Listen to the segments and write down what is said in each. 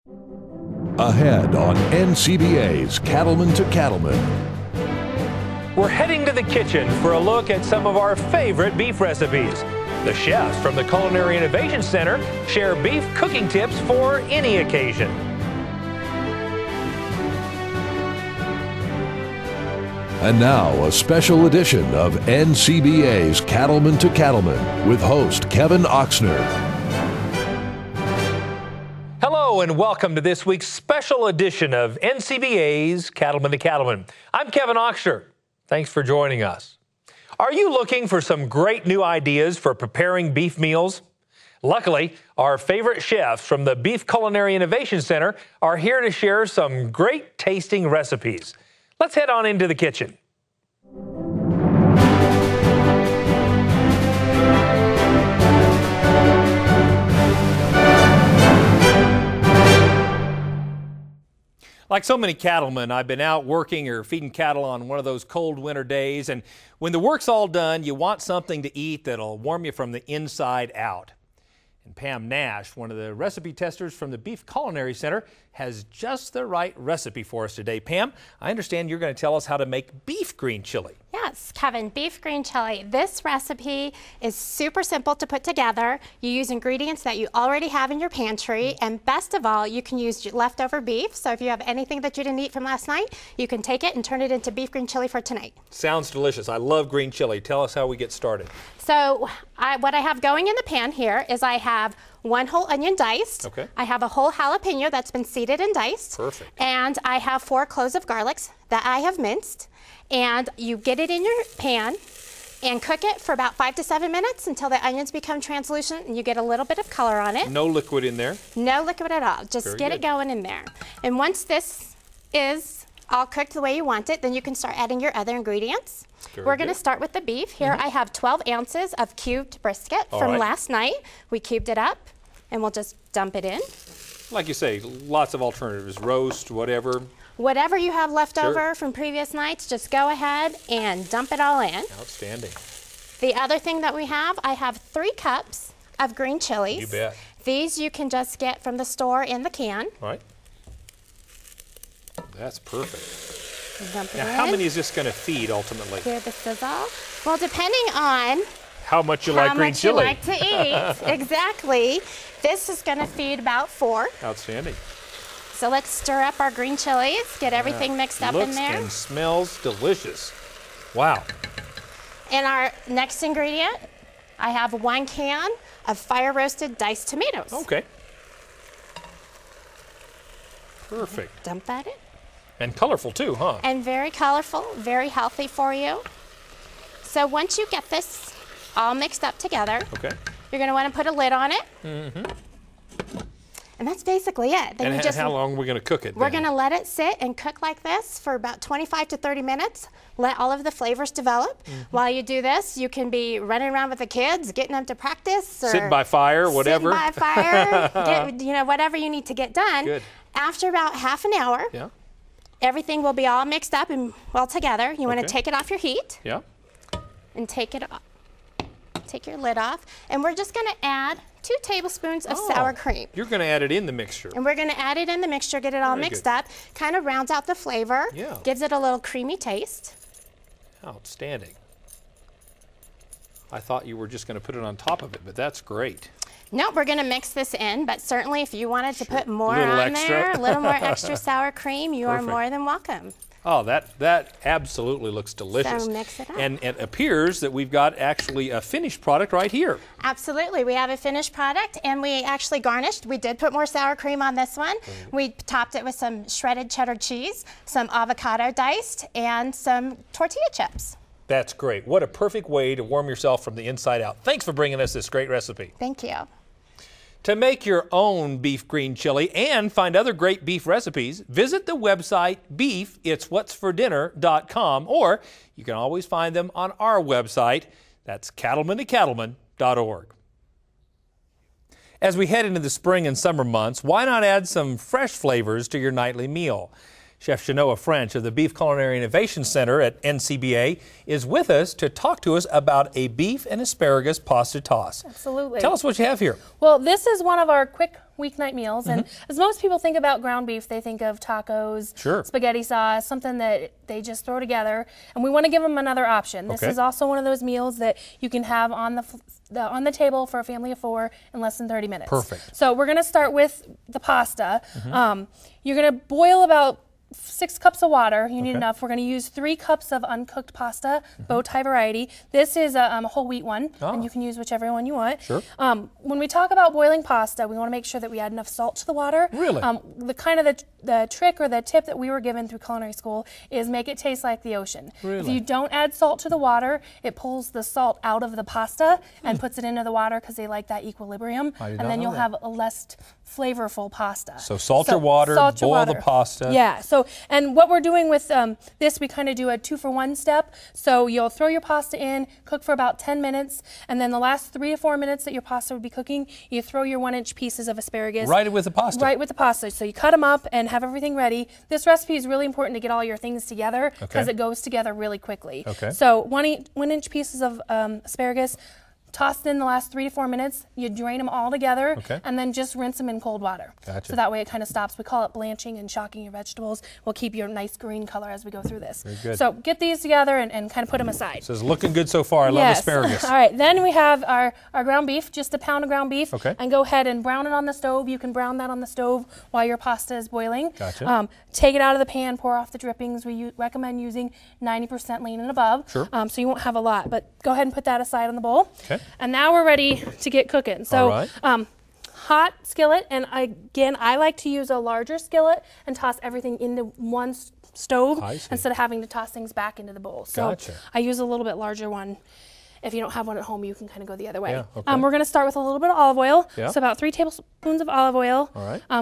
Ahead on NCBA's Cattlemen to Cattlemen. We're heading to the kitchen for a look at some of our favorite beef recipes. The chefs from the Culinary Innovation Center share beef cooking tips for any occasion. And now, a special edition of NCBA's Cattlemen to Cattlemen with host Kevin Oxner. Hello and welcome to this week's special edition of NCBA's Cattlemen to Cattlemen. I'm Kevin Oxner. Thanks for joining us. Are you looking for some great new ideas for preparing beef meals? Luckily, our favorite chefs from the Beef Culinary Innovation Center are here to share some great tasting recipes. Let's head on into the kitchen. Like so many cattlemen, I've been out working or feeding cattle on one of those cold winter days, and when the work's all done, you want something to eat that'll warm you from the inside out. And Pam Nash, one of the recipe testers from the Beef Culinary Center, has just the right recipe for us today. Pam, I understand you're going to tell us how to make beef green chili. Yes, Kevin, beef green chili. This recipe is super simple to put together. You use ingredients that you already have in your pantry, and best of all, you can use leftover beef. So if you have anything that you didn't eat from last night, you can take it and turn it into beef green chili for tonight. Sounds delicious. I love green chili. Tell us how we get started. So what I have going in the pan here is I have one whole onion diced. Okay. I have a whole jalapeno that's been seeded and diced. Perfect. And I have 4 cloves of garlics that I have minced. And you get it in your pan and cook it for about 5 to 7 minutes until the onions become translucent and you get a little bit of color on it. No liquid in there? No liquid at all. Just get it going in there. And once this is all cooked the way you want it, then you can start adding your other ingredients. We're going to start with the beef. Here I have 12 ounces of cubed brisket from last night. We cubed it up and we'll just dump it in. Like you say, lots of alternatives, roast, whatever. Whatever you have left over from previous nights, just go ahead and dump it all in. Outstanding. The other thing that we have, I have 3 cups of green chilies. You bet. These you can just get from the store in the can. All right. That's perfect. Dump it in. How many is this going to feed ultimately? Here, the sizzle. Well, depending on how much you like green chili. How much you like to eat. Exactly. This is going to feed about 4. Outstanding. So let's stir up our green chilies, get everything mixed up in there. Looks and smells delicious. Wow. And our next ingredient, I have 1 can of fire roasted diced tomatoes. Okay. Perfect. Dump that in. And colorful too, huh? And very colorful, very healthy for you. So once you get this all mixed up together, you're going to want to put a lid on it. Mm-hmm. And that's basically it. Then and how long are we going to cook it? We're going to let it sit and cook like this for about 25 to 30 minutes. Let all of the flavors develop. Mm-hmm. While you do this, you can be running around with the kids, getting them to practice. Or sitting by fire, whatever. Sitting by fire, get, whatever you need to get done. Good. After about half an hour, everything will be all mixed up and well together. You want to take it off your heat. Yeah. And take it off. Take your lid off. And we're just going to add 2 tablespoons of sour cream. You're going to add it in the mixture. And we're going to add it in the mixture, get it all mixed up. Kind of rounds out the flavor. Yeah. Gives it a little creamy taste. Outstanding. I thought you were just going to put it on top of it, but that's great. No, we're going to mix this in, but certainly if you wanted to put more on there, a little more extra sour cream, you are more than welcome. Oh, that absolutely looks delicious. So mix it up. And it appears that we've got actually a finished product right here. Absolutely. We have a finished product, and we actually garnished. We did put more sour cream on this one. We topped it with some shredded cheddar cheese, some avocado diced, and some tortilla chips. That's great. What a perfect way to warm yourself from the inside out. Thanks for bringing us this great recipe. Thank you. To make your own beef green chili and find other great beef recipes, visit the website beefitswhatsfordinner.com, or you can always find them on our website. That's cattlementocattlemen.org. As we head into the spring and summer months, why not add some fresh flavors to your nightly meal? Chef Shanoa French of the Beef Culinary Innovation Center at NCBA is with us to talk to us about a beef and asparagus pasta toss. Absolutely. Tell us what you have here. Well, this is one of our quick weeknight meals. And as most people think about ground beef, they think of tacos, spaghetti sauce, something that they just throw together. And we want to give them another option. This is also one of those meals that you can have on the table for a family of 4 in less than 30 minutes. Perfect. So we're going to start with the pasta. You're going to boil about 6 cups of water. You need enough. We're going to use 3 cups of uncooked pasta, bow tie variety. This is a whole wheat one, and you can use whichever one you want. When we talk about boiling pasta, we want to make sure that we add enough salt to the water. Really? The trick or the tip that we were given through culinary school is make it taste like the ocean. If you don't add salt to the water, it pulls the salt out of the pasta and puts it into the water because they like that equilibrium, and then you'll have a less flavorful pasta. So salt your water, boil the pasta. Yeah. So, and what we're doing with this, we kind of do a 2-for-1 step. So you'll throw your pasta in, cook for about 10 minutes, and then the last 3 to 4 minutes that your pasta would be cooking, you throw your 1-inch pieces of asparagus. Right with the pasta. Right with the pasta. So you cut them up and have everything ready. This recipe is really important to get all your things together because it goes together really quickly. So 1-inch pieces of asparagus, tossed in the last 3 to 4 minutes. You drain them all together and then just rinse them in cold water. So that way it kind of stops. We call it blanching and shocking your vegetables. We'll keep your nice green color as we go through this. Very good. So get these together and kind of put them aside. So it's looking good so far. I love asparagus. All right, then we have our ground beef, just a pound of ground beef. And go ahead and brown it on the stove. You can brown that on the stove while your pasta is boiling. Take it out of the pan, pour off the drippings. We recommend using 90% lean and above. So you won't have a lot, but go ahead and put that aside on the bowl. And now we're ready to get cooking. So hot skillet, and again, I like to use a larger skillet and toss everything into one stove instead of having to toss things back into the bowl. So I use a little bit larger one. If you don't have one at home, you can kind of go the other way. We're going to start with a little bit of olive oil. So about 3 tablespoons of olive oil.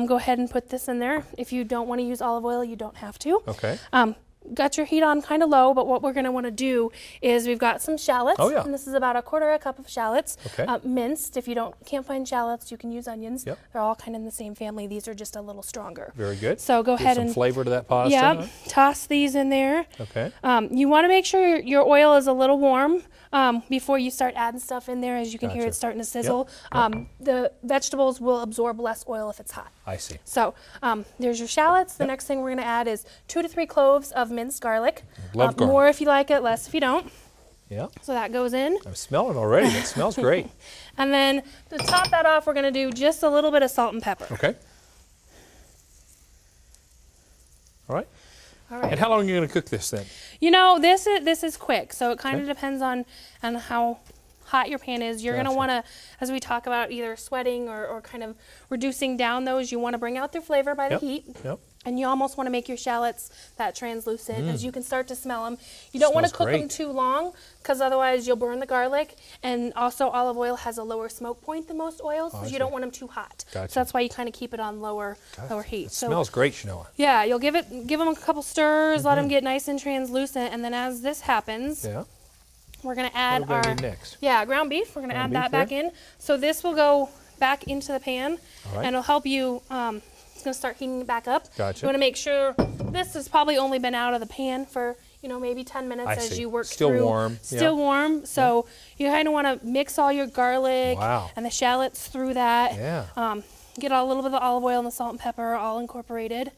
Go ahead and put this in there. If you don't want to use olive oil, you don't have to. Got your heat on kind of low, but what we're going to want to do is we've got some shallots, and this is about 1/4 cup of shallots, minced. If you can't find shallots, you can use onions. They're all kind of in the same family. These are just a little stronger. Very good. So go ahead and some flavor to that pasta. Toss these in there. You want to make sure your oil is a little warm before you start adding stuff in there. As you can hear, it's starting to sizzle. The vegetables will absorb less oil if it's hot. I see. So there's your shallots. The next thing we're going to add is 2 to 3 cloves of minced garlic. Love garlic. More if you like it, less if you don't. So that goes in. I'm smelling already. That smells great. And then to top that off, we're going to do just a little bit of salt and pepper. All right. And how long are you going to cook this then? You know, this is quick, so it kind of depends on how hot your pan is. You're going to want to, as we talk about either sweating or kind of reducing down those, you want to bring out their flavor by the heat. And you almost want to make your shallots that translucent as you can start to smell them. You don't want to cook them too long because otherwise you'll burn the garlic. And also olive oil has a lower smoke point than most oils, so you don't want them too hot. So that's why you kind of keep it on lower heat. It smells great, Shanoa. Yeah, you'll give them a couple stirs, let them get nice and translucent, and then as this happens, we're going to add our ground beef. We're going to add that back in. So this will go back into the pan, and it'll help you. It's going to start heating back up. You want to make sure this has probably only been out of the pan for maybe 10 minutes as you work through. Still warm. So you kind of want to mix all your garlic and the shallots through that. Get a little bit of the olive oil and the salt and pepper all incorporated.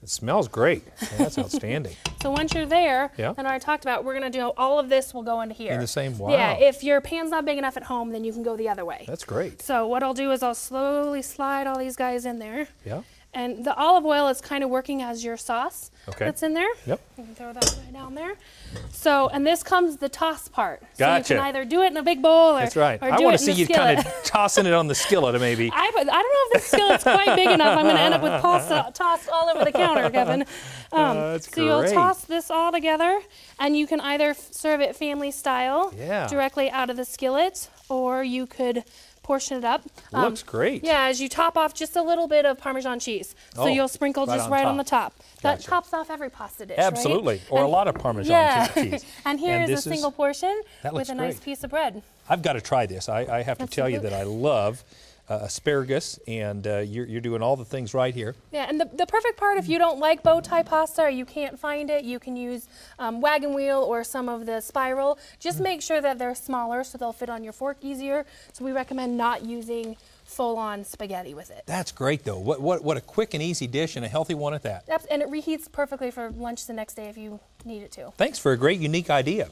It smells great. That's outstanding. So once you're there, and I talked about, we're going to do all of this will go into here. In the same, Yeah, if your pan's not big enough at home, then you can go the other way. That's great. So what I'll do is I'll slowly slide all these guys in there. And the olive oil is kind of working as your sauce that's in there. You can throw that right down there. So, and this comes the toss part. So you can either do it in a big bowl or That's right. Or I do want it to see in the you skillet. kind of tossing it on the skillet maybe. I don't know if the skillet's quite big enough. I'm going to end up with pasta tossed all over the counter, Kevin. That's so you'll toss this all together, and you can either serve it family style directly out of the skillet, or you could portion it up. Looks great. Yeah, as you top off just a little bit of Parmesan cheese. So you'll sprinkle just right on the top. That tops off every pasta dish, Absolutely. Or a lot of Parmesan cheese. And here is a single portion with a nice piece of bread. I've got to try this. I have to tell you that I love asparagus, and you're doing all the things right here. Yeah, and the perfect part, if you don't like bow tie pasta or you can't find it, you can use wagon wheel or some of the spiral. Just make sure that they're smaller so they'll fit on your fork easier. So we recommend not using full-on spaghetti with it. That's great, though. What a quick and easy dish, and a healthy one at that. And it reheats perfectly for lunch the next day if you need it to. Thanks for a great, unique idea.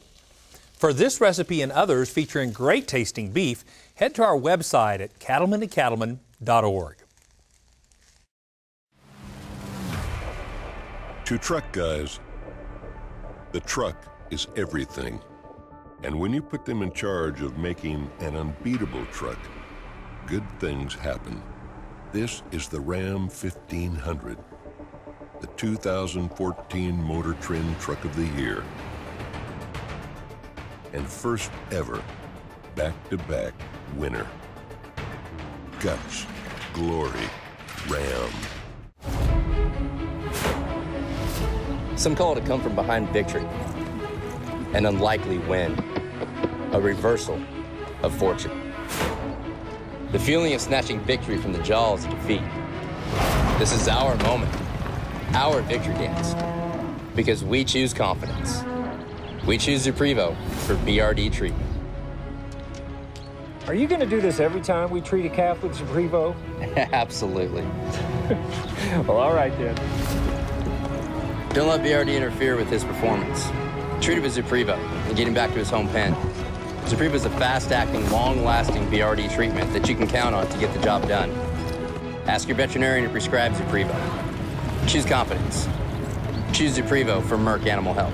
For this recipe and others featuring great tasting beef, head to our website at cattlementocattlemen.org. To truck guys, the truck is everything. And when you put them in charge of making an unbeatable truck, good things happen. This is the Ram 1500, the 2014 Motor Trend Truck of the Year. And first ever back-to-back winner. Guts, glory, Ram. Some call it a come-from-behind victory, an unlikely win, a reversal of fortune. The feeling of snatching victory from the jaws of defeat. This is our moment, our victory dance, because we choose confidence. We choose Zuprevo for BRD treatment. Are you going to do this every time we treat a calf with Zuprevo? Absolutely. Well, all right then. Don't let BRD interfere with his performance. Treat it with Zuprevo and get him back to his home pen. Zuprevo is a fast-acting, long-lasting BRD treatment that you can count on to get the job done. Ask your veterinarian to prescribe Zuprevo. Choose confidence. Choose Zuprevo for Merck Animal Health.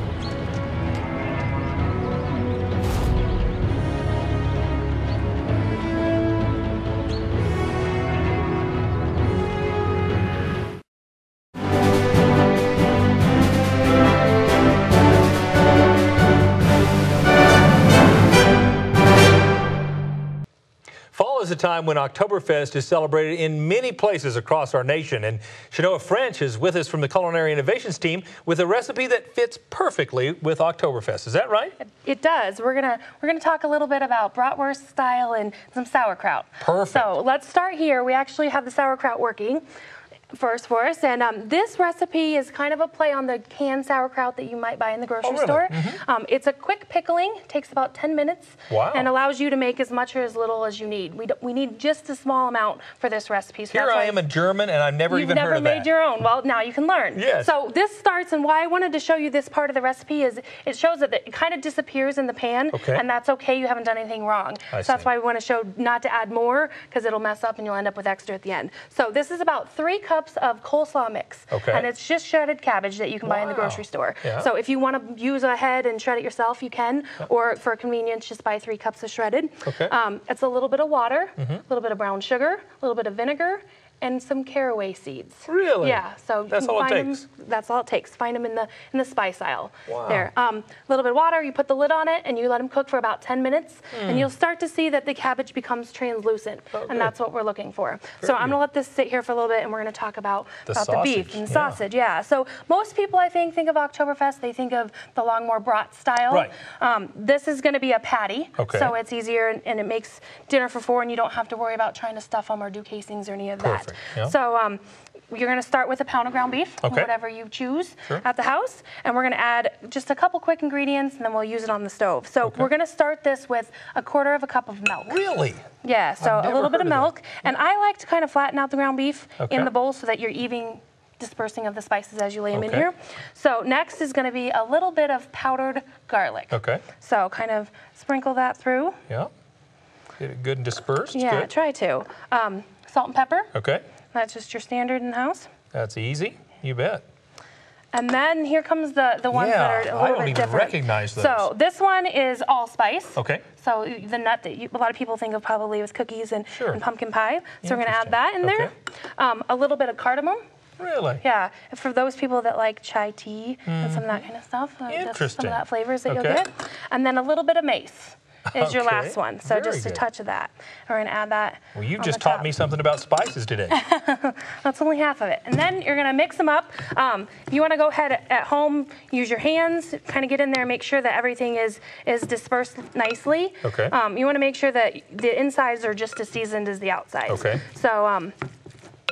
Fall is a time when Oktoberfest is celebrated in many places across our nation, and Shanoa French is with us from the Culinary Innovations team with a recipe that fits perfectly with Oktoberfest. Is that right? It does. We're gonna talk a little bit about bratwurst style and some sauerkraut. Perfect. So let's start here. We actually have the sauerkraut working first for us, and this recipe is kind of a play on the canned sauerkraut that you might buy in the grocery store. Mm-hmm. It's a quick pickling, takes about 10 minutes, wow, and allows you to make as much or as little as you need. We need just a small amount for this recipe. So here I am, a German, and I've never even heard of that. You've never made your own. Well, now you can learn. Yes. So this starts, and why I wanted to show you this part of the recipe is it shows that it kind of disappears in the pan, and that's okay. You haven't done anything wrong. So that's why we want to show not to add more, because it'll mess up and you'll end up with extra at the end. So this is about 3 cups of coleslaw mix, and it's just shredded cabbage that you can buy in the grocery store. Yeah. So if you want to use a head and shred it yourself, you can, or for convenience, just buy 3 cups of shredded. It's a little bit of water, a little bit of brown sugar, a little bit of vinegar, and some caraway seeds. Really? Yeah. So that's all it takes. That's all it takes. Find them in the spice aisle. Wow. There. A little bit of water. You put the lid on it, and you let them cook for about 10 minutes, and you'll start to see that the cabbage becomes translucent, and that's what we're looking for. So I'm gonna let this sit here for a little bit, and we're gonna talk about the beef and the sausage. Yeah. So most people, I think of Oktoberfest, they think of the Longmore brat style. Right. This is gonna be a patty, so it's easier, and it makes dinner for 4, and you don't have to worry about trying to stuff them or do casings or any of that. Yeah. So you're going to start with a pound of ground beef, whatever you choose at the house, and we're going to add just a couple quick ingredients, and then we'll use it on the stove. So we're going to start this with 1/4 cup of milk. Really? Yeah, so a little bit of milk. And I like to kind of flatten out the ground beef in the bowl so that you're even dispersing of the spices as you lay them in here. So next is going to be a little bit of powdered garlic. So kind of sprinkle that through. Yeah. Get it good and dispersed. Yeah, try to. Salt and pepper. That's just your standard in the house. That's easy. You bet. And then here comes the ones that are a little bit different. I don't even recognize those. So this one is allspice. Okay. So the nut that a lot of people think of probably with cookies and pumpkin pie. So we're going to add that in there. A little bit of cardamom. Really? Yeah. For those people that like chai tea and some of that kind of stuff. That's some of that flavors that you'll get. And then a little bit of mace is your last one. So just a touch of that. We're going to add that. Well, you just taught me something about spices today. That's only half of it. And then you're going to mix them up. If you want to go ahead at home, use your hands, kind of get in there and make sure that everything is dispersed nicely. You want to make sure that the insides are just as seasoned as the outsides. So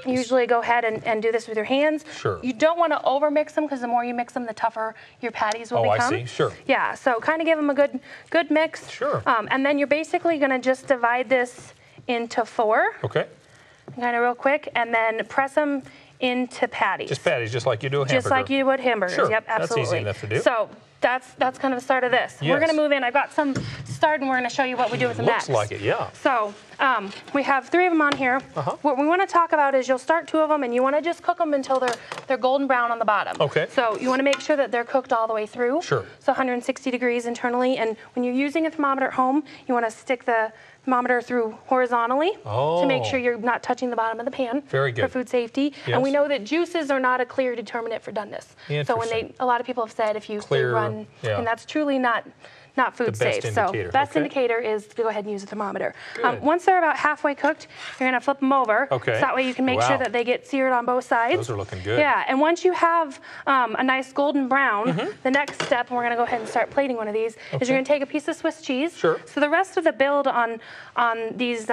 usually go ahead and do this with your hands. You don't want to over mix them, because the more you mix them, the tougher your patties will become. I see. Yeah, so kind of give them a good mix. And then you're basically going to just divide this into 4. kind of real quick, and then press them into patties. Just patties, just like you do a hamburger. Just like you would hamburgers. Sure. Yep, absolutely. That's easy enough to do. So that's kind of the start of this. Yes. We're going to move in. I've got some started, and we're going to show you what we do with them next. Looks like it, yeah. So we have 3 of them on here. What we want to talk about is you'll start 2 of them, and you want to just cook them until they're golden brown on the bottom. Okay. So you want to make sure that they're cooked all the way through. Sure. So 160 degrees internally, and when you're using a thermometer at home, you want to stick the thermometer through horizontally to make sure you're not touching the bottom of the pan. Very good. For food safety. Yes. And we know that juices are not a clear determinant for doneness. So when a lot of people have said if you run, and that's truly not food safe. So best indicator is to go ahead and use a thermometer. Once they're about halfway cooked, you're going to flip them over. Okay. So that way you can make sure that they get seared on both sides. Those are looking good. Yeah, and once you have a nice golden brown, the next step, and we're going to go ahead and start plating one of these, is you're going to take a piece of Swiss cheese. Sure. So the rest of the build on these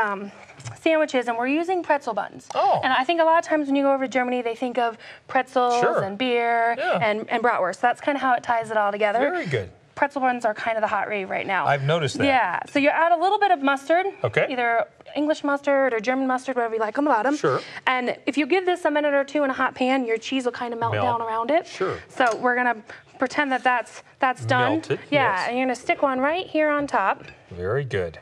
sandwiches, and we're using pretzel buns. Oh. And I think a lot of times when you go over to Germany, they think of pretzels and beer and bratwurst. So that's kind of how it ties it all together. Very good. Pretzel buns are kind of the hot rave right now. I've noticed that. Yeah, so you add a little bit of mustard, okay, either English mustard or German mustard, whatever you like on the bottom. Sure. And if you give this a minute or 2 in a hot pan, your cheese will kind of melt down around it. Sure. So we're gonna pretend that that's done. Melted, yeah, yes. and you're gonna stick one right here on top. Very good.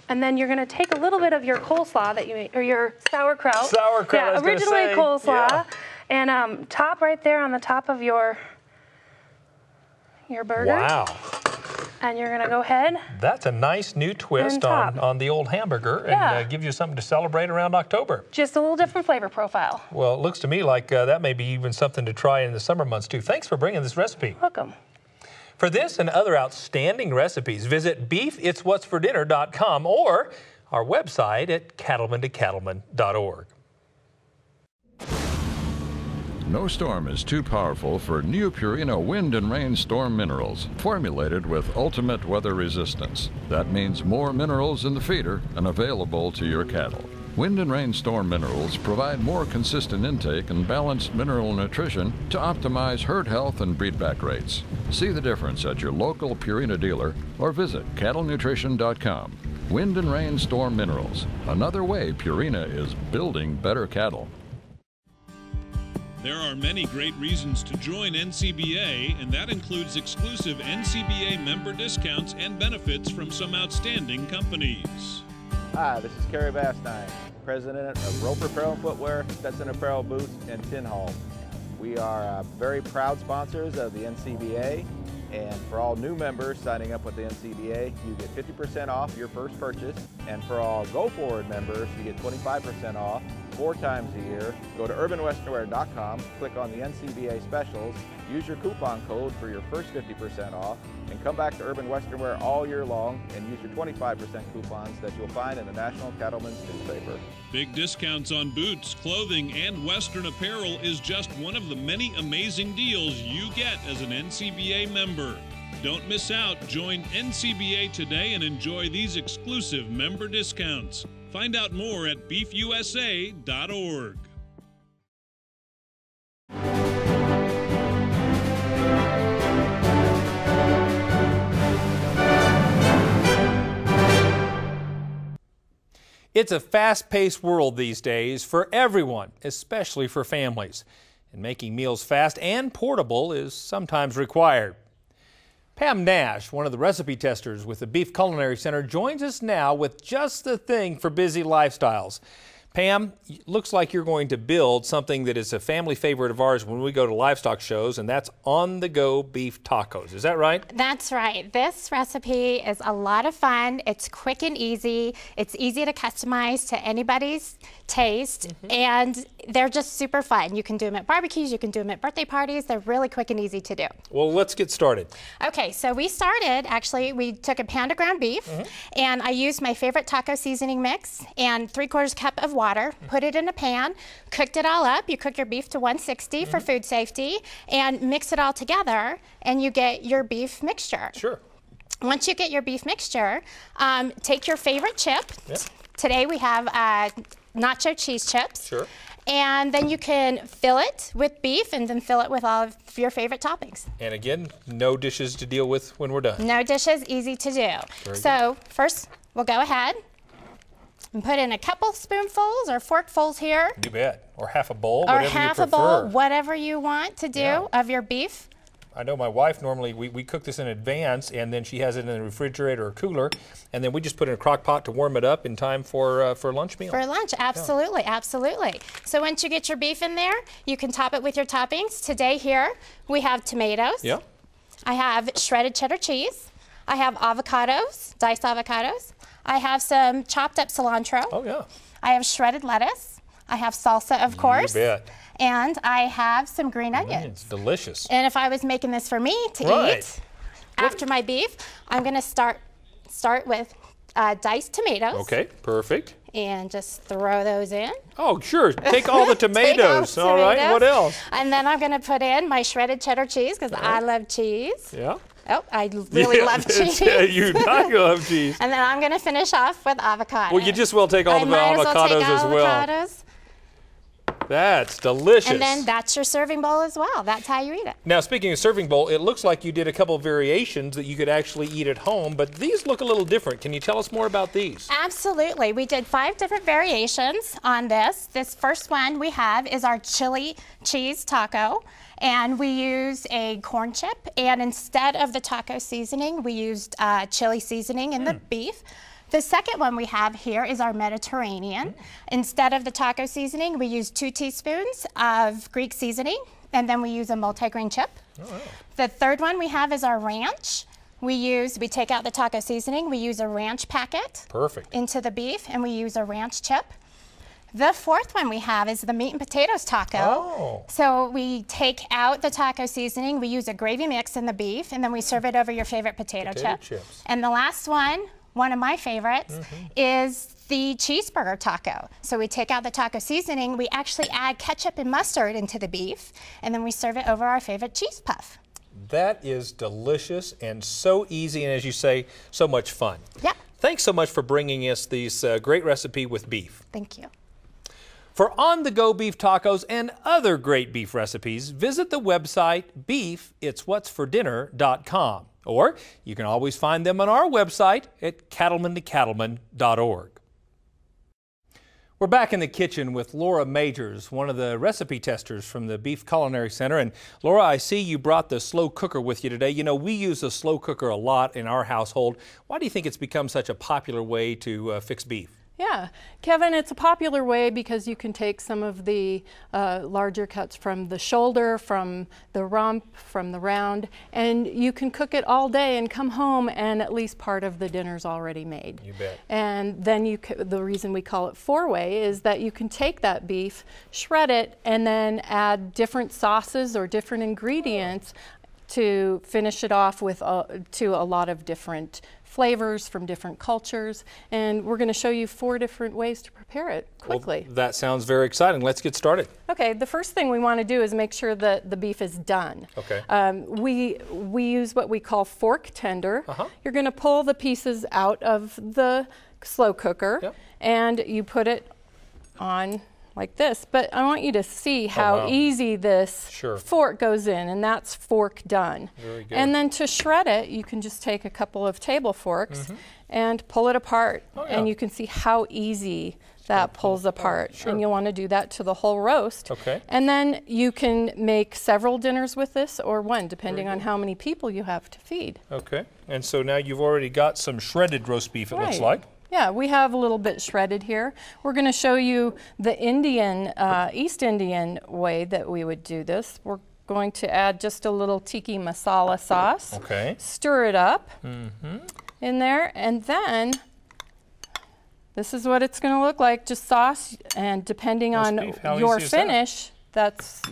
And then you're going to take a little bit of your coleslaw that you made, or your sauerkraut. Sauerkraut, I was gonna originally say. coleslaw. Yeah. And top right there on the top of your burger. Wow. And you're going to go ahead. That's a nice new twist on the old hamburger, and gives you something to celebrate around October. Just a little different flavor profile. Well, it looks to me like that may be even something to try in the summer months too. Thanks for bringing this recipe. Welcome. For this and other outstanding recipes, visit beefitswhatsfordinner.com or our website at cattlementocattlemen.org. No storm is too powerful for new Purina Wind and Rain Storm Minerals, formulated with ultimate weather resistance. That means more minerals in the feeder and available to your cattle. Wind and Rain Storm Minerals provide more consistent intake and balanced mineral nutrition to optimize herd health and breedback rates. See the difference at your local Purina dealer or visit cattlenutrition.com. Wind and Rain Storm Minerals, another way Purina is building better cattle. There are many great reasons to join NCBA, and that includes exclusive NCBA member discounts and benefits from some outstanding companies. Hi, this is Kerry Bastine, President of Roper Apparel and Footwear, Stetson Apparel Boots, and Tin Hall. We are very proud sponsors of the NCBA, and for all new members signing up with the NCBA, you get 50% off your first purchase, and for all Go Forward members, you get 25% off 4 times a year. Go to urbanwesternwear.com, click on the NCBA specials, use your coupon code for your first 50% off, and come back to Urban Western Wear all year long and use your 25% coupons that you'll find in the National Cattlemen's newspaper. Big discounts on boots, clothing, and Western apparel is just one of the many amazing deals you get as an NCBA member. Don't miss out. Join NCBA today and enjoy these exclusive member discounts. Find out more at beefusa.org. It's a fast-paced world these days for everyone, especially for families. And making meals fast and portable is sometimes required. Pam Nash, one of the recipe testers with the Beef Culinary Center, joins us now with just the thing for busy lifestyles. Pam, looks like you're going to build something that is a family favorite of ours when we go to livestock shows, and that's on-the-go beef tacos. Is that right? That's right. This recipe is a lot of fun. It's quick and easy. It's easy to customize to anybody's taste, and they're just super fun. You can do them at barbecues, you can do them at birthday parties. They're really quick and easy to do. Well, let's get started. Okay, so we took a pound of ground beef, and I used my favorite taco seasoning mix and 3/4 cup of water, put it in a pan, cooked it all up. You cook your beef to 160 for food safety, and mix it all together, and you get your beef mixture. Sure. Once you get your beef mixture, take your favorite chip. Yep. Today we have nacho cheese chips. Sure. And then you can fill it with beef and then fill it with all of your favorite toppings. And again, no dishes to deal with when we're done. No dishes, easy to do. So first, we'll go ahead And put in a couple spoonfuls or forkfuls here. You bet. Or half a bowl, or whatever half you prefer. a bowl, whatever you want to do of your beef. I know my wife normally, we cook this in advance, and then she has it in the refrigerator or cooler, and then we just put it in a crock pot to warm it up in time for lunch meal. For lunch, absolutely, absolutely. So once you get your beef in there, you can top it with your toppings. Today here, we have tomatoes. Yeah. I have shredded cheddar cheese. I have avocados, diced avocados. I have some chopped up cilantro. Oh, yeah. I have shredded lettuce. I have salsa, of course. You bet. And I have some green onions. Delicious. And if I was making this for me to eat after my beef, I'm going to start with diced tomatoes. Okay, perfect. And just throw those in. Oh, sure. Take all the tomatoes. All right. What else? And then I'm going to put in my shredded cheddar cheese because I love cheese. Yeah. Oh, I really love cheese. You love cheese. And then I'm going to finish off with avocado. Well, you just will take all the avocados as well. That's delicious. And then that's your serving bowl as well. That's how you eat it. Now, speaking of serving bowl, it looks like you did a couple of variations that you could actually eat at home, but these look a little different. Can you tell us more about these? Absolutely. We did 5 different variations on this. This first one we have is our chili cheese taco. And we used a corn chip, and instead of the taco seasoning, we used chili seasoning in the beef. The second one we have here is our Mediterranean. Instead of the taco seasoning, we use 2 teaspoons of Greek seasoning, and then we use a multigrain chip. Oh, wow. The third one we have is our ranch. We take out the taco seasoning, we use a ranch packet. Perfect. Into the beef, and we use a ranch chip. The fourth one we have is the meat and potatoes taco. Oh. So we take out the taco seasoning, we use a gravy mix in the beef, and then we serve it over your favorite potato chips. And the last one of my favorites, is the cheeseburger taco. So we take out the taco seasoning, we actually add ketchup and mustard into the beef, and then we serve it over our favorite cheese puff. That is delicious and so easy, and as you say, so much fun. Yeah. Thanks so much for bringing us these great recipe with beef. Thank you. For on-the-go beef tacos and other great beef recipes, visit the website beefitswhatsfordinner.com. Or you can always find them on our website at cattlementocattlemen.org. We're back in the kitchen with Laura Majors, one of the recipe testers from the Beef Culinary Center. And Laura, I see you brought the slow cooker with you today. You know, we use the slow cooker a lot in our household. Why do you think it's become such a popular way to fix beef? Yeah, Kevin, it's a popular way because you can take some of the larger cuts from the shoulder, from the rump, from the round, and you can cook it all day and come home and at least part of the dinner's already made. You bet. And then the reason we call it 4-way is that you can take that beef, shred it, and then add different sauces or different ingredients to finish it off with to a lot of different flavors from different cultures, and we're going to show you 4 different ways to prepare it quickly. Well, that sounds very exciting. Let's get started. Okay, the first thing we want to do is make sure that the beef is done. Okay. We use what we call fork tender. You're going to pull the pieces out of the slow cooker, and you put it on like this, but I want you to see how easy this fork goes in, and that's fork done. Very good. And then to shred it, you can just take a couple of table forks and pull it apart, and you can see how easy that pulls apart. And you'll want to do that to the whole roast. Okay. And then you can make several dinners with this, or one, depending on how many people you have to feed. Okay. And so now you've already got some shredded roast beef, it looks like. Yeah, we have a little bit shredded here. We're going to show you the East Indian way that we would do this. We're going to add just a little tiki masala sauce. Okay. Stir it up in there, and then this is what it's going to look like, just sauce, and depending on your finish,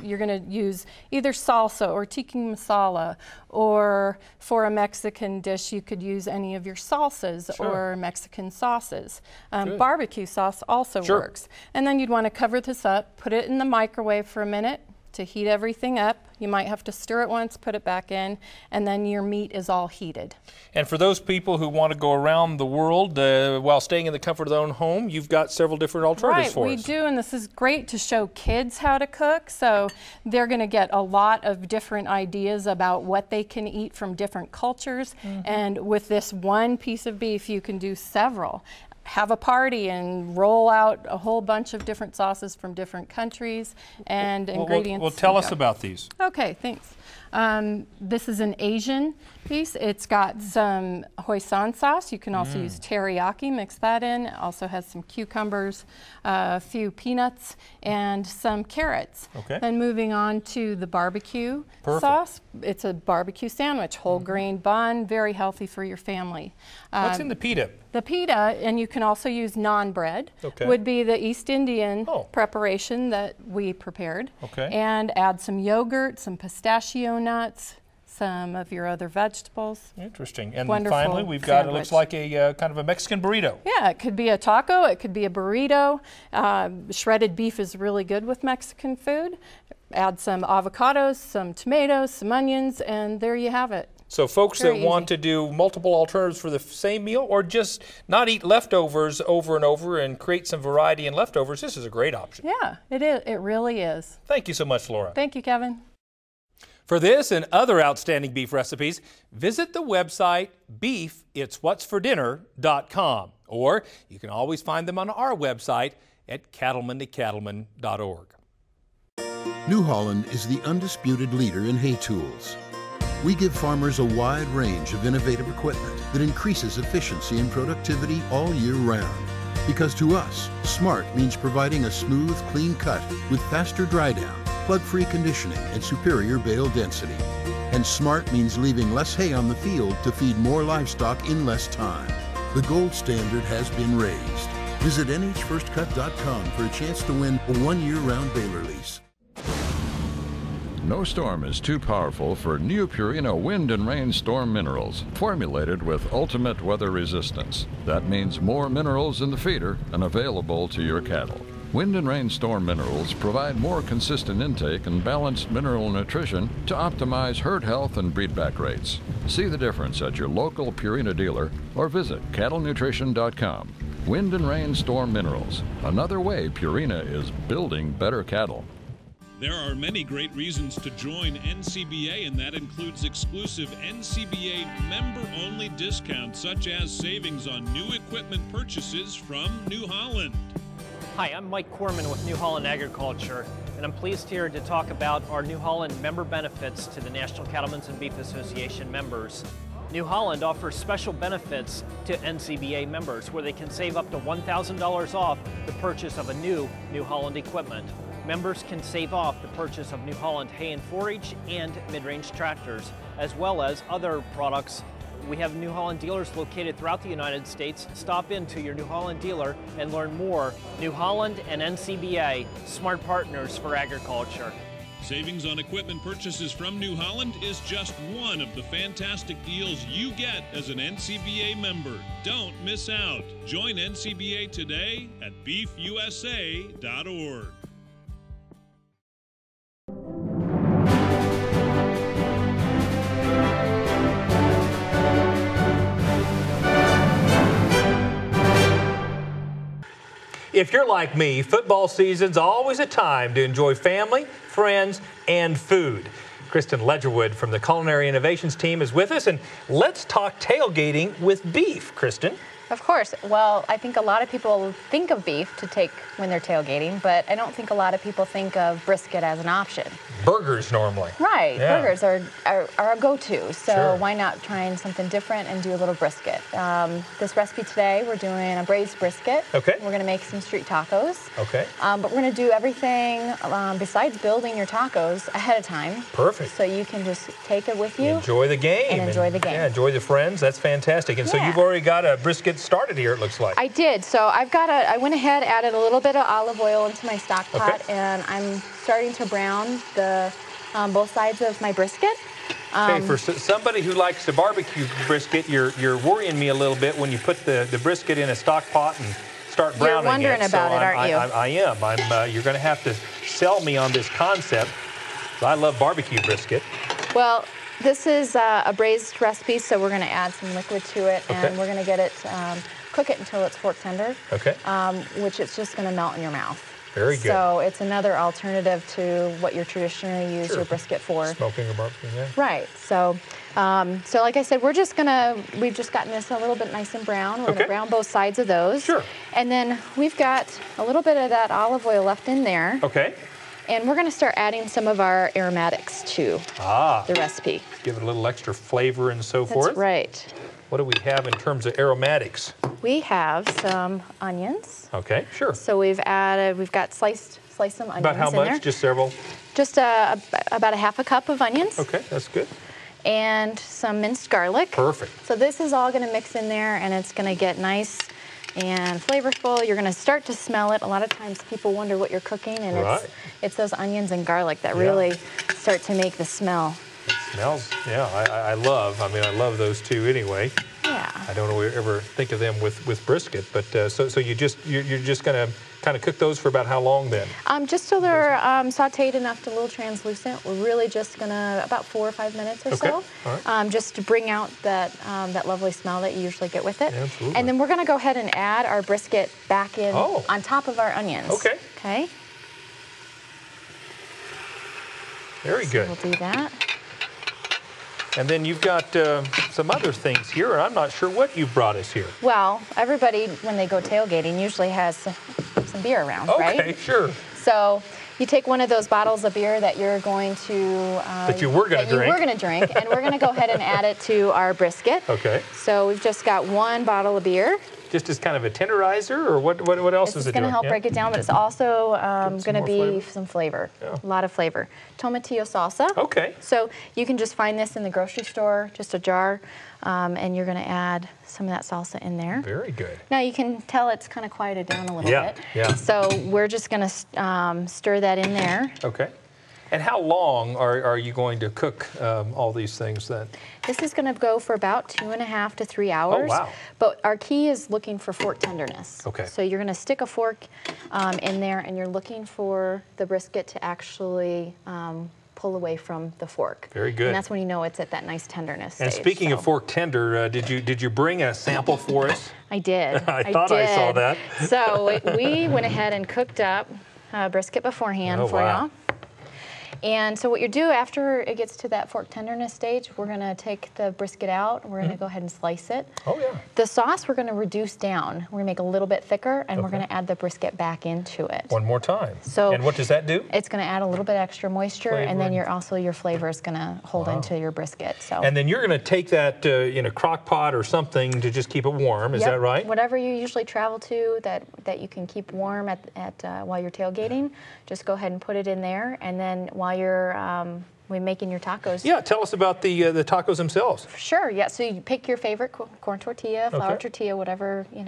you're going to use either salsa or tiki masala, or for a Mexican dish you could use any of your salsas or Mexican sauces. Barbecue sauce also works. And then you'd want to cover this up, put it in the microwave for a minute to heat everything up. You might have to stir it once, put it back in, and then your meat is all heated. And for those people who want to go around the world while staying in the comfort of their own home, you've got several different alternatives for us. Right, we do, and this is great to show kids how to cook. So they're going to get a lot of different ideas about what they can eat from different cultures. And with this one piece of beef, you can do several. have a party and roll out a whole bunch of different sauces from different countries and ingredients. Well, tell us about these. Okay, thanks. This is an Asian piece. It's got some hoisin sauce. You can also use teriyaki, mix that in. It also has some cucumbers, a few peanuts, and some carrots. Okay. Then moving on to the barbecue sauce. It's a barbecue sandwich, whole grain bun, very healthy for your family. What's in the pita? The pita, and you can also use naan bread, would be the East Indian preparation that we prepared. Okay. And add some yogurt, some pistachio nuts, some of your other vegetables. Interesting. And finally, we've got, it looks like a kind of a Mexican burrito. Yeah, it could be a taco, it could be a burrito. Shredded beef is really good with Mexican food. Add some avocados, some tomatoes, some onions, and there you have it. So folks that want to do multiple alternatives for the same meal, or just not eat leftovers over and over and create some variety in leftovers, this is a great option. Yeah, it is. It really is. Thank you so much, Laura. Thank you, Kevin. For this and other outstanding beef recipes, visit the website beefitswhatsfordinner.com, or you can always find them on our website at cattlementocattlemen.org. New Holland is the undisputed leader in hay tools. We give farmers a wide range of innovative equipment that increases efficiency and productivity all year round. Because to us, smart means providing a smooth, clean cut with faster dry down, plug-free conditioning, and superior bale density. And smart means leaving less hay on the field to feed more livestock in less time. The gold standard has been raised. Visit nhfirstcut.com for a chance to win a 1-year round baler lease. No storm is too powerful for new Purina wind and rain storm minerals, formulated with ultimate weather resistance. That means more minerals in the feeder and available to your cattle. Wind and rain storm minerals provide more consistent intake and balanced mineral nutrition to optimize herd health and breedback rates. See the difference at your local Purina dealer or visit cattlenutrition.com. Wind and rain storm minerals, another way Purina is building better cattle. There are many great reasons to join NCBA, and that includes exclusive NCBA member-only discounts, such as savings on new equipment purchases from New Holland. Hi, I'm Mike Corman with New Holland Agriculture, and I'm pleased here to talk about our New Holland member benefits to the National Cattlemen's and Beef Association members. New Holland offers special benefits to NCBA members where they can save up to $1,000 off the purchase of a New Holland equipment. Members can save off the purchase of New Holland hay and forage and mid-range tractors, as well as other products. We have New Holland dealers located throughout the United States. Stop into your New Holland dealer and learn more. New Holland and NCBA, smart partners for agriculture. Savings on equipment purchases from New Holland is just one of the fantastic deals you get as an NCBA member. Don't miss out. Join NCBA today at beefusa.org. If you're like me, football season's always a time to enjoy family, friends, and food. Kristen Ledgerwood from the Culinary Innovations team is with us, and let's talk tailgating with beef. Kristen? Of course. Well, I think a lot of people think of beef to take when they're tailgating, but I don't think a lot of people think of brisket as an option. Burgers normally. Right. Yeah. Burgers are a go-to, so why not try something different and do a little brisket? This recipe today, we're doing a braised brisket. Okay. We're going to make some street tacos. Okay. But we're going to do everything besides building your tacos ahead of time. Perfect. So you can just take it with you. Enjoy the game. And enjoy the game. Yeah, enjoy the friends. That's fantastic. And so you've already got a brisket started here, it looks like. I did. So I went ahead, added a little bit of olive oil into my stock pot, and I'm starting to brown the both sides of my brisket. Okay, for somebody who likes the barbecue brisket, you're worrying me a little bit when you put the brisket in a stock pot and start browning it. You're wondering about it, aren't you? I am. You're going to have to sell me on this concept. I love barbecue brisket. Well, this is a braised recipe, so we're going to add some liquid to it, and we're going to get it, cook it until it's fork tender, which it's just going to melt in your mouth. Very good. So it's another alternative to what you traditionally use your brisket for. Smoking or barbecuing, yeah. Right. So, so like I said, we've just gotten this a little bit nice and brown. We're gonna brown both sides of those. Sure. And then we've got a little bit of that olive oil left in there. Okay. And we're gonna start adding some of our aromatics to the recipe. Give it a little extra flavor and so forth. That's right. What do we have in terms of aromatics? We have some onions. Okay, sure. So we've got sliced some onions. About how much? There. Just several? Just about a half a cup of onions. Okay, that's good. And some minced garlic. Perfect. So this is all gonna mix in there, and it's gonna get nice and flavorful. You're gonna start to smell it. A lot of times people wonder what you're cooking, and it's those onions and garlic that really start to make the smell. It smells, I love those two anyway. Yeah. I don't ever think of them with brisket, but so you're just gonna kind of cook those for about how long then? Just so they're sauteed enough to a little translucent. We're really just gonna about 4 or 5 minutes or so, all right. just to bring out that lovely smell that you usually get with it. Absolutely. And then we're gonna go ahead and add our brisket back in on top of our onions. Okay. Okay. Very good. We'll do that. And then you've got some other things here, and I'm not sure what you brought us here. Well, everybody, when they go tailgating, usually has some beer around, right? Okay, sure. So you take one of those bottles of beer that you're going to... that you were going to drink, and we're going to go ahead and add it to our brisket. Okay. So we've just got one bottle of beer. Just as kind of a tenderizer, or what else is it doing? It's going to help break it down, but it's also going to be some flavor, a lot of flavor. Tomatillo salsa. Okay. So you can just find this in the grocery store, just a jar, and you're going to add some of that salsa in there. Very good. Now you can tell it's kind of quieted down a little bit. Yeah. So we're just going to stir that in there. Okay. And how long are you going to cook all these things then? This is going to go for about 2.5 to 3 hours. Oh, wow. But our key is looking for fork tenderness. Okay. So you're going to stick a fork in there, and you're looking for the brisket to actually pull away from the fork. Very good. And that's when you know it's at that nice tenderness stage. And speaking of fork tender, did you bring a sample for us? I did. I thought I saw that. So we went ahead and cooked up brisket beforehand for you. And so what you do after it gets to that fork tenderness stage, we're going to take the brisket out. We're going to go ahead and slice it. Oh, yeah. The sauce we're going to reduce down. We're going to make it a little bit thicker, and we're going to add the brisket back into it. One more time. So and what does that do? It's going to add a little bit extra moisture, and then your flavor is going to hold into your brisket. So. And then you're going to take that in a crock pot or something to just keep it warm. Is that right? Whatever you usually travel to that you can keep warm while you're tailgating, just go ahead and put it in there, and then while you're making your tacos. Yeah, tell us about the tacos themselves. Sure. Yeah. So you pick your favorite corn tortilla, flour tortilla, whatever you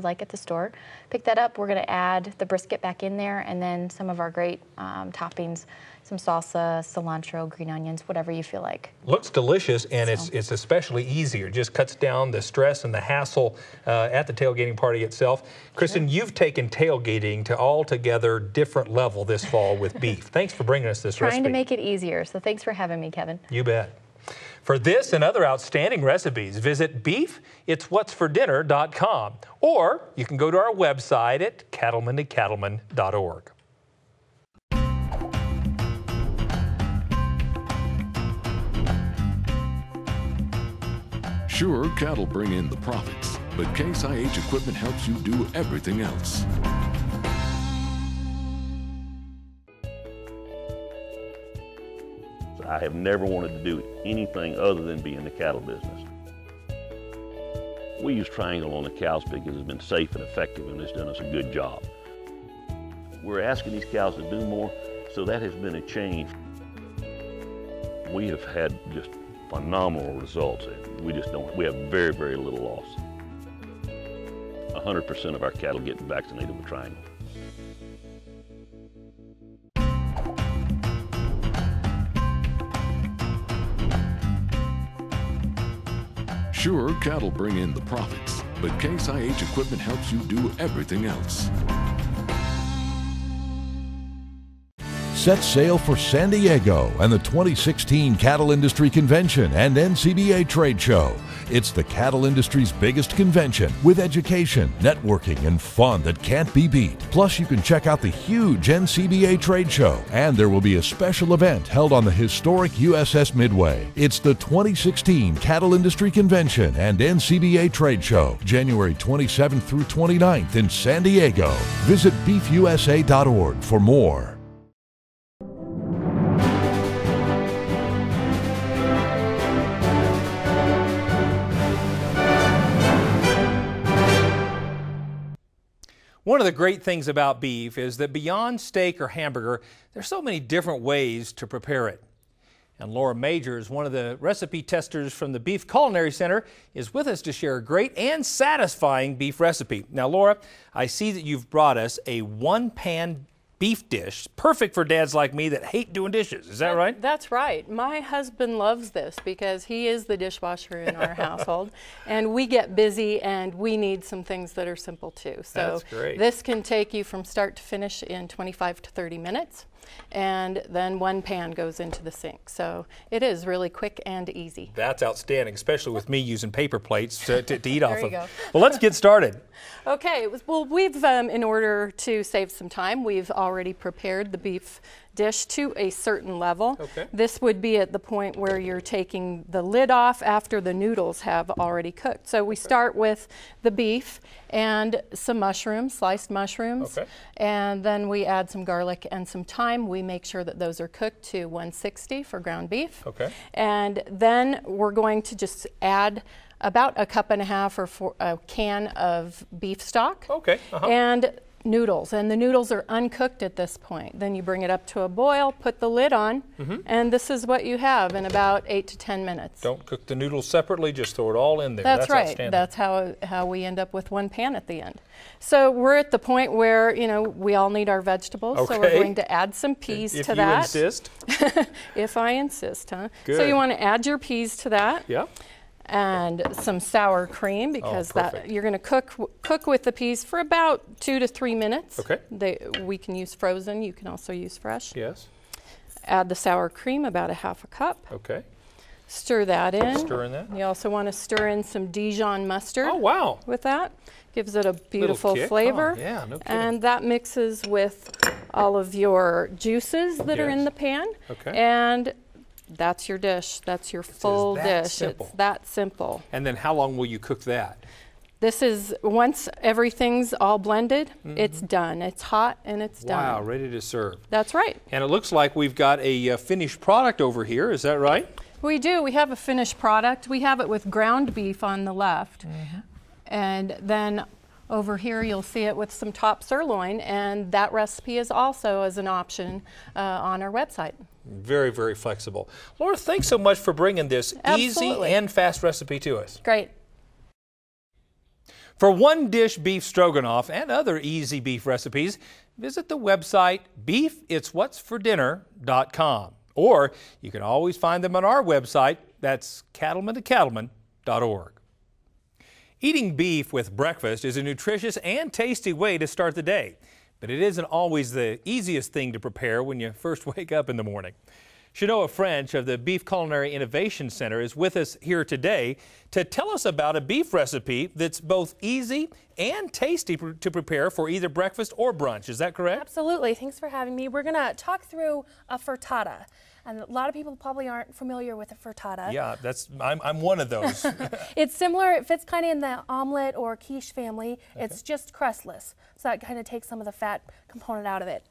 like at the store. Pick that up. We're going to add the brisket back in there, and then some of our great toppings, some salsa, cilantro, green onions, whatever you feel like. Looks delicious, and it's especially easier. It just cuts down the stress and the hassle at the tailgating party itself. Kristen, you've taken tailgating to altogether different level this fall with beef. Thanks for bringing us this recipe. Trying to make it easier, so thanks for having me, Kevin. You bet. For this and other outstanding recipes, visit beefitswhatsfordinner.com, or you can go to our website at cattlementocattlemen.org. Sure, cattle bring in the profits, but Case IH equipment helps you do everything else. I have never wanted to do anything other than be in the cattle business. We use Triangle on the cows because it's been safe and effective, and it's done us a good job. We're asking these cows to do more, so that has been a change. We have had just phenomenal results. We have very, very little loss. 100% of our cattle get vaccinated with Triangle. Sure, cattle bring in the profits, but Case IH equipment helps you do everything else. Set sail for San Diego and the 2016 Cattle Industry Convention and NCBA Trade Show. It's the cattle industry's biggest convention with education, networking, and fun that can't be beat. Plus, you can check out the huge NCBA trade show, and there will be a special event held on the historic USS Midway. It's the 2016 Cattle Industry Convention and NCBA Trade Show, January 27th through 29th in San Diego. Visit beefusa.org for more. One of the great things about beef is that beyond steak or hamburger, there's so many different ways to prepare it. And Laura Majors, one of the recipe testers from the Beef Culinary Center, is with us to share a great and satisfying beef recipe. Now, Laura, I see that you've brought us a one-pan beef dish, perfect for dads like me that hate doing dishes. Is that right? That's right. My husband loves this because he is the dishwasher in our household, and we get busy and we need some things that are simple too. So that's great. This can take you from start to finish in 25 to 30 minutes. And then one pan goes into the sink. So it is really quick and easy. That's outstanding, especially with me using paper plates to eat off of. Go. Well, let's get started. Okay, well, we've, in order to save some time, we've already prepared the beef dish to a certain level. Okay. This would be at the point where you're taking the lid off after the noodles have already cooked. So we start with the beef and some mushrooms, sliced mushrooms, and then we add some garlic and some thyme. We make sure that those are cooked to 160 for ground beef. Okay. And then we're going to just add about a cup and a half or a can of beef stock. Okay. And noodles, and the noodles are uncooked at this point. Then you bring it up to a boil, put the lid on, and this is what you have in about 8 to 10 minutes. Don't cook the noodles separately, just throw it all in there. That's right. That's how we end up with one pan at the end. So we're at the point where, you know, we all need our vegetables, so we're going to add some peas to that. If you insist. If I insist, huh? Good. So you want to add your peas to that. Yeah. And some sour cream, because that you're going to cook with the peas for about 2 to 3 minutes. Okay. We can use frozen. You can also use fresh. Yes. Add the sour cream, about a half a cup. Okay. Stir that in. Stir in that. You also want to stir in some Dijon mustard. Oh, wow. With that. Gives it a beautiful flavor. Oh, yeah, no kidding. And that mixes with all of your juices that are in the pan. Okay. And that's your dish. That's your full dish. Simple. It's that simple. And then how long will you cook that? This is, once everything's all blended, it's done. It's hot and it's done. Wow, ready to serve. That's right. And it looks like we've got a finished product over here. Is that right? We do. We have a finished product. We have it with ground beef on the left. And then over here you'll see it with some top sirloin, and that recipe is also as an option on our website. Very, very flexible. Laura, thanks so much for bringing this easy and fast recipe to us. Great. For one dish beef stroganoff and other easy beef recipes, visit the website beefitswhatsfordinner.com. Or you can always find them on our website. That's cattlemen2cattlemen.org. Eating beef with breakfast is a nutritious and tasty way to start the day. But it isn't always the easiest thing to prepare when you first wake up in the morning. Shanoa French of the Beef Culinary Innovation Center is with us here today to tell us about a beef recipe that's both easy and tasty to prepare for either breakfast or brunch. Is that correct? Absolutely. Thanks for having me. We're going to talk through a frittata. And a lot of people probably aren't familiar with a frittata. Yeah, I'm one of those. It's similar, it fits kind of in the omelet or quiche family. It's just crustless. So that kind of takes some of the fat component out of it.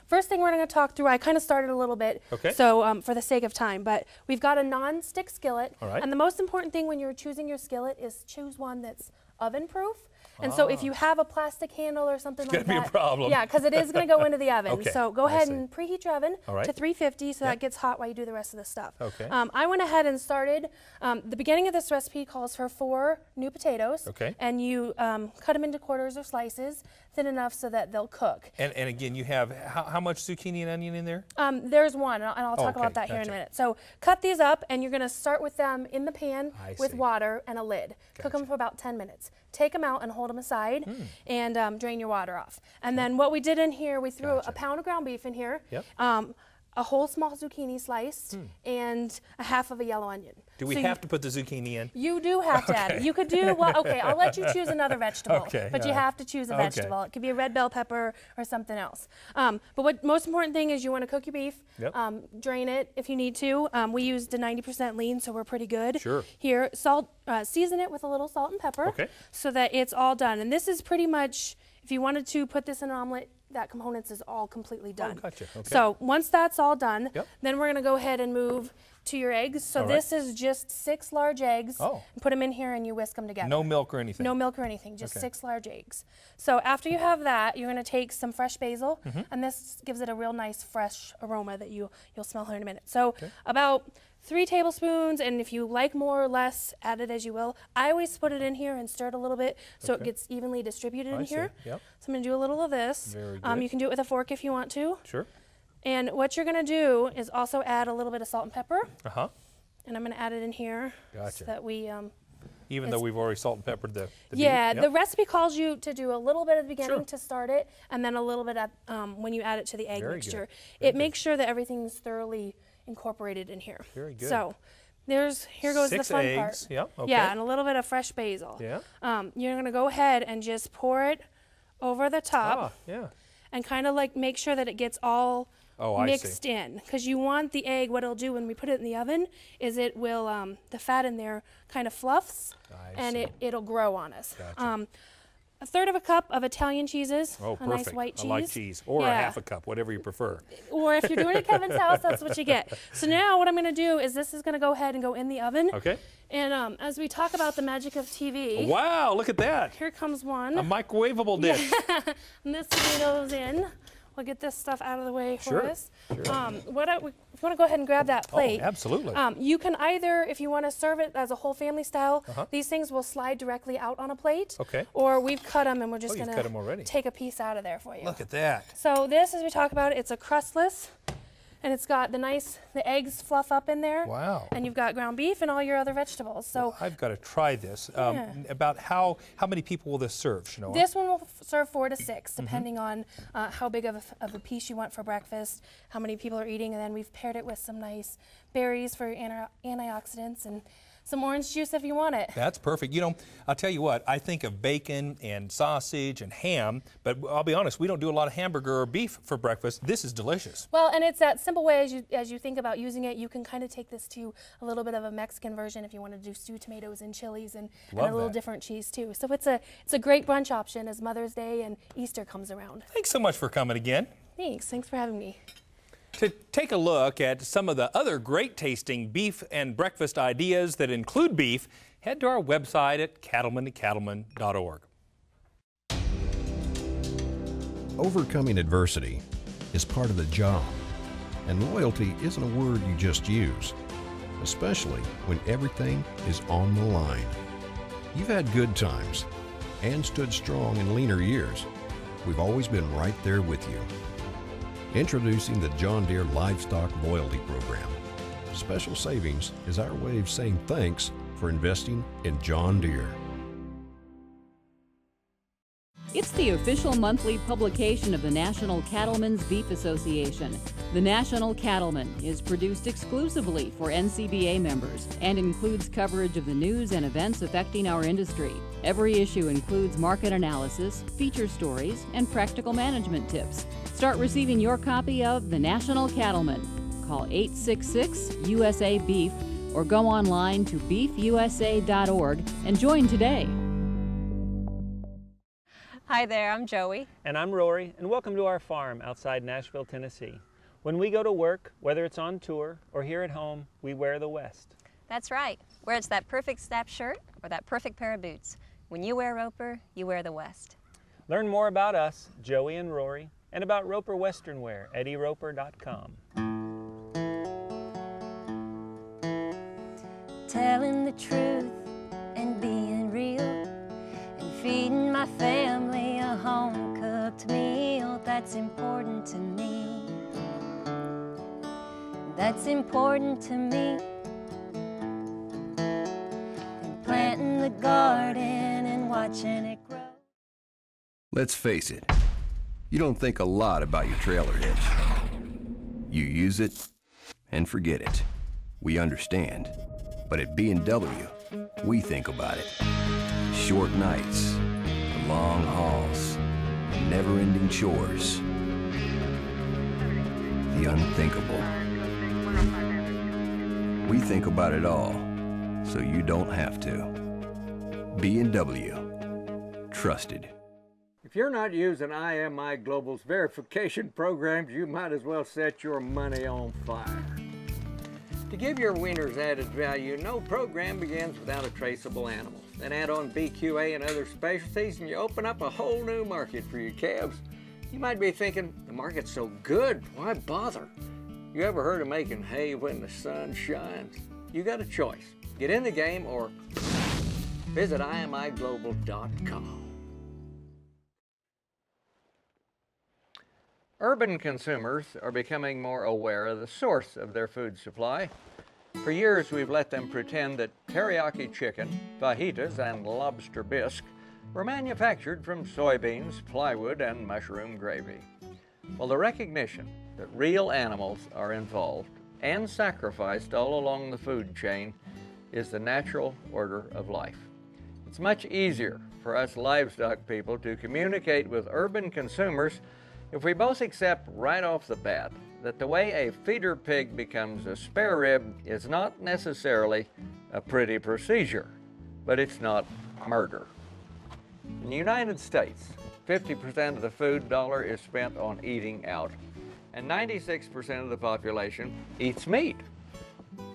First thing we're going to talk through, I kind of started a little bit, so for the sake of time, but we've got a non-stick skillet. And the most important thing when you're choosing your skillet is choose one that's oven proof. And so if you have a plastic handle or something like that, it's going to be a problem. Yeah, because it is going to go into the oven. So go ahead and preheat your oven to 350 so that gets hot while you do the rest of the stuff. I went ahead and started, the beginning of this recipe calls for 4 new potatoes. And you cut them into quarters or slices, thin enough so that they'll cook. And again, you have how much zucchini and onion in there? There's one, and I'll talk about that here in a minute. So cut these up, and you're going to start with them in the pan with water and a lid. Cook them for about 10 minutes. Take them out and hold them aside and drain your water off. And then what we did in here, we threw a pound of ground beef in here. a whole small zucchini sliced, and a half of a yellow onion. Do we have to put the zucchini in? You do have to add it. You could do, well, okay, I'll let you choose another vegetable, but you have to choose a vegetable. It could be a red bell pepper or something else. But what most important thing is you want to cook your beef, drain it if you need to. We used a 90% lean, so we're pretty good. Here, salt, season it with a little salt and pepper so that it's all done. And this is pretty much, if you wanted to put this in an omelet, that components is all completely done. So once that's all done, then we're going to go ahead and move to your eggs. So this is just 6 large eggs. And put them in here and you whisk them together. No milk or anything? No milk or anything, just 6 large eggs. So after you have that, you're going to take some fresh basil, and this gives it a real nice fresh aroma that you'll smell here in a minute. So about 3 tablespoons, and if you like more or less, add it as you will. I always put it in here and stir it a little bit so it gets evenly distributed in here. So I'm going to do a little of this. You can do it with a fork if you want to. And what you're going to do is also add a little bit of salt and pepper. And I'm going to add it in here so that we... Even though we've already salt and peppered the beef? The recipe calls you to do a little bit at the beginning to start it, and then a little bit at, when you add it to the egg mixture. It makes sure that everything's thoroughly incorporated in here. Very good. So here goes the fun part. Yeah, and a little bit of fresh basil. You're going to go ahead and just pour it over the top. And kind of like make sure that it gets all mixed in, because you want the egg, what it'll do when we put it in the oven is it will, the fat in there kind of fluffs and it'll grow on us. 1/3 of a cup of Italian cheeses, a nice white cheese. I like cheese, or a half a cup, whatever you prefer. Or if you're doing it at Kevin's house, that's what you get. So now what I'm going to do is this is going to go ahead and go in the oven. And as we talk about the magic of TV. Wow, look at that. Here comes one. A microwavable dish. And this goes in. We'll get this stuff out of the way for us. If you want to go ahead and grab that plate. Absolutely. You can either, if you want to serve it as a whole family style, these things will slide directly out on a plate. Or we've cut them and we're just going to take a piece out of there for you. Look at that. So this, as we talk about it, it's a crustless. And it's got the eggs fluff up in there. Wow. And you've got ground beef and all your other vegetables. So I've got to try this. About how many people will this serve, Shanoa? This one will serve 4 to 6, depending on how big of a piece you want for breakfast, how many people are eating, and then we've paired it with some nice berries for antioxidants and some orange juice if you want it. That's perfect. You know, I'll tell you what, I think of bacon and sausage and ham, but I'll be honest, we don't do a lot of hamburger or beef for breakfast. This is delicious. Well, and it's that simple way as you think about using it, you can kind of take this to a little bit of a Mexican version if you want to do stewed tomatoes and chilies and a little different cheese too. So it's a great brunch option as Mother's Day and Easter comes around. Thanks so much for coming again. Thanks for having me. To take a look at some of the other great tasting beef and breakfast ideas that include beef, head to our website at cattlemenandcattlemen.org. Overcoming adversity is part of the job, and loyalty isn't a word you just use, especially when everything is on the line. You've had good times and stood strong in leaner years. We've always been right there with you. Introducing the John Deere Livestock Loyalty Program. Special savings is our way of saying thanks for investing in John Deere. It's the official monthly publication of the National Cattlemen's Beef Association. The National Cattleman is produced exclusively for NCBA members and includes coverage of the news and events affecting our industry. Every issue includes market analysis, feature stories, and practical management tips. Start receiving your copy of The National Cattleman. Call 866-USA-BEEF or go online to beefusa.org and join today. Hi there, I'm Joey. And I'm Rory, and welcome to our farm outside Nashville, Tennessee. When we go to work, whether it's on tour or here at home, we wear the West. That's right. Whether it's that perfect snap shirt or that perfect pair of boots, when you wear Roper, you wear the West. Learn more about us, Joey and Rory, and about Roper Western Wear at eroper.com. Telling the truth and being real and feeding my family a home-cooked meal, that's important to me. That's important to me. And planting the garden and watching it grow. Let's face it, you don't think a lot about your trailer hitch. You use it and forget it. We understand. But at B&W, we think about it. Short nights, long hauls, never-ending chores. The unthinkable. We think about it all, so you don't have to. B&W. Trusted. If you're not using IMI Global's verification programs, you might as well set your money on fire. To give your wieners added value, no program begins without a traceable animal. Then add on BQA and other specialties, and you open up a whole new market for your calves. You might be thinking, the market's so good, why bother? You ever heard of making hay when the sun shines? You got a choice. Get in the game or visit IMIGlobal.com. Urban consumers are becoming more aware of the source of their food supply. For years, we've let them pretend that teriyaki chicken, fajitas, and lobster bisque were manufactured from soybeans, plywood, and mushroom gravy. Well, the recognition that real animals are involved and sacrificed all along the food chain is the natural order of life. It's much easier for us livestock people to communicate with urban consumers if we both accept right off the bat that the way a feeder pig becomes a spare rib is not necessarily a pretty procedure, but it's not murder. In the United States, 50% of the food dollar is spent on eating out, and 96% of the population eats meat.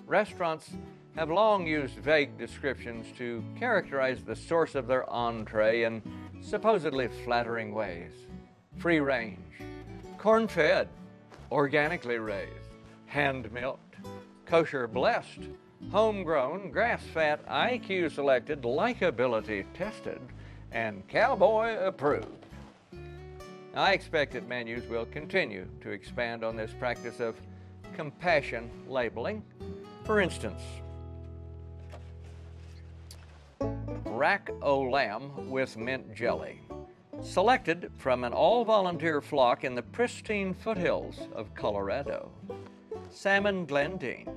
Restaurants have long used vague descriptions to characterize the source of their entree in supposedly flattering ways. Free range, corn-fed, organically raised, hand-milked, kosher blessed, homegrown, grass-fat, IQ-selected, likability tested, and cowboy approved. I expect that menus will continue to expand on this practice of compassion labeling. For instance, rack o' lamb with mint jelly, selected from an all-volunteer flock in the pristine foothills of Colorado. Salmon Glendine.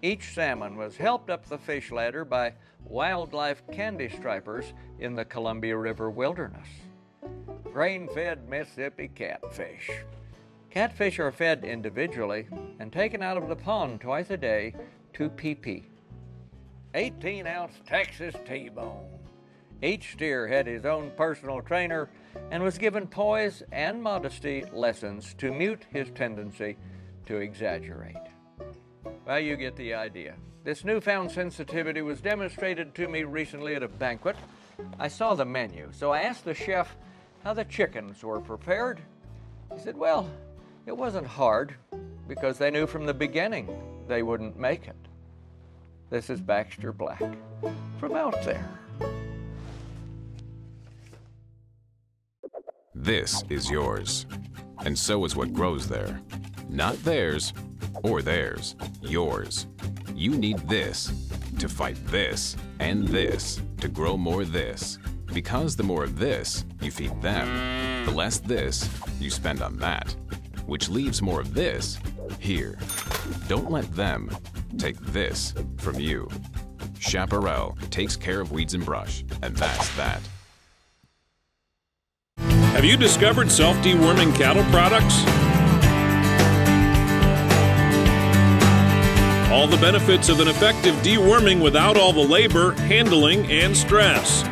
Each salmon was helped up the fish ladder by wildlife candy stripers in the Columbia River wilderness. Grain-fed Mississippi catfish. Catfish are fed individually and taken out of the pond twice a day to PP. 18-ounce Texas T-bone. Each steer had his own personal trainer and was given poise and modesty lessons to mute his tendency to exaggerate. Well, you get the idea. This newfound sensitivity was demonstrated to me recently at a banquet. I saw the menu, so I asked the chef how the chickens were prepared. He said, well, it wasn't hard because they knew from the beginning they wouldn't make it. This is Baxter Black from out there. This is yours, and so is what grows there. Not theirs or theirs, yours. You need this to fight this and this to grow more this. Because the more of this you feed them, the less this you spend on that, which leaves more of this here. Don't let them take this from you. Chaparral takes care of weeds and brush, and that's that. Have you discovered self-deworming cattle products? All the benefits of an effective deworming without all the labor, handling, and stress.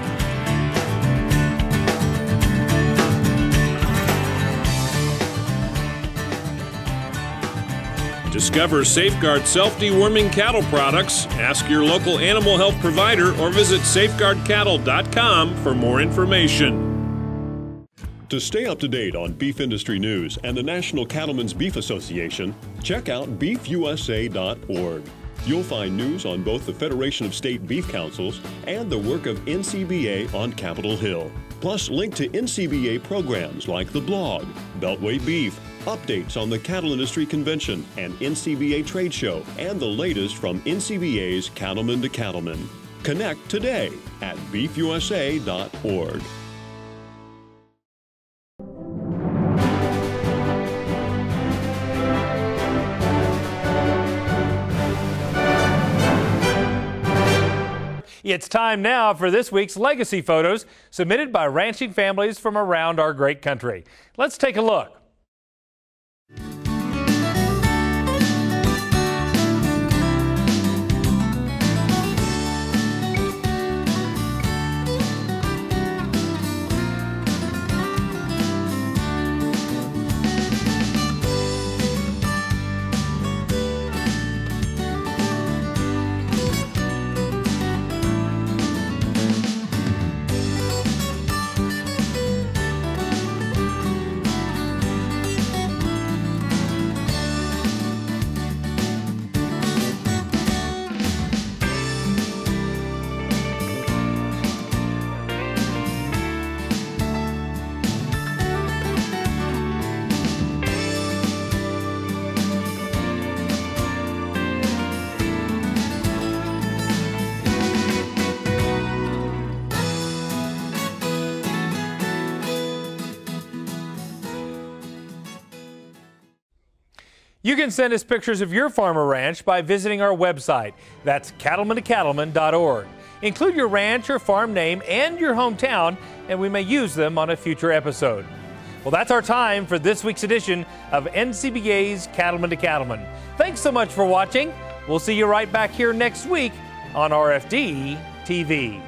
Discover Safeguard self-deworming cattle products, ask your local animal health provider, or visit safeguardcattle.com for more information. To stay up to date on beef industry news and the National Cattlemen's Beef Association, check out beefusa.org. You'll find news on both the Federation of State Beef Councils and the work of NCBA on Capitol Hill. Plus, link to NCBA programs like the blog, Beltway Beef, updates on the Cattle Industry Convention and NCBA Trade Show, and the latest from NCBA's Cattlemen to Cattlemen. Connect today at beefusa.org. It's time now for this week's Legacy Photos submitted by ranching families from around our great country. Let's take a look. You can send us pictures of your farm or ranch by visiting our website. That's cattlemen2cattlemen.org. Include your ranch or farm name and your hometown, and we may use them on a future episode. Well, that's our time for this week's edition of NCBA's Cattlemen to Cattlemen. Thanks so much for watching. We'll see you right back here next week on RFD TV.